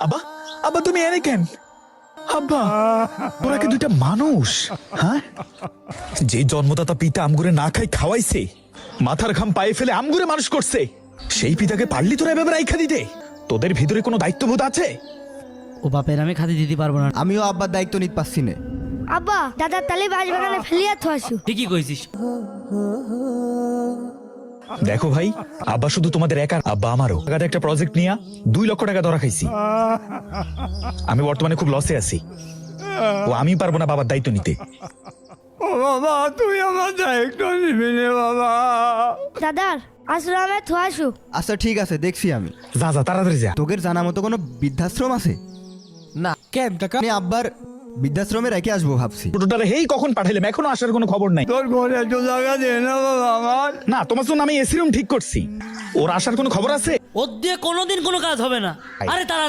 আব্বা, আব্বা তুমি এনে কেন? আব্বা, তোরা কি দুইটা মানুষ? হ্যাঁ, যে জন্মদাতা পিতা আমগুরে না খাই খাওয়াইছে, মাথার ঘাম পায়ে ফেলে আমগুরে মানুষ করছে, সেই পিতাকে পারলি তোরা এভাবে রাইখা দিতে? তোদের ভিতরে কোনো দায়িত্ববোধ আছে? ও বাপের আমি খাতে দিতে পারবো না। আমিও আব্বার দায়িত্ব নিতে পারছি না। আব্বা দাদার তালে বাগানে ফেলিয়া তো আসু। ঠিকই কইছিস। দেখো ভাই, আব্বা শুধু তোমাদের একা, আব্বা আমারও টাকাতে একটা প্রজেক্ট নিয়ে 2 লক্ষ টাকা ধরা খাইছি। আমি বর্তমানে খুব লসে আছি, ও আমি পারবো না বাবার দায়িত্ব নিতে। ও বাবা, তুই আমার দায়িত্ব নিবি রে বাবা। দাদার আশ্রমে তো আসু। আচ্ছা ঠিক আছে, দেখছি আমি। যা যা তাড়াতাড়ি যা। তোদের জানা মতো কোনো বৃদ্ধাশ্রম আছে? না কেন টাকা? আমি আব্বার বৃদ্ধাশ্রমে রেখে আসবো ভাবছি। টোটোটারে হেই কখন পাঠাইলাম, এখনো আসার কোনো খবর নাই। তোর ঘরে একটু জায়গা দে না বাবা আমার। না, তোমার জন্য আমি এসি রুম ঠিক করছি, ওর আসার কোনো খবর আছে? ওর দিয়ে কোনোদিন কোনো কাজ হবে না। আরে তারা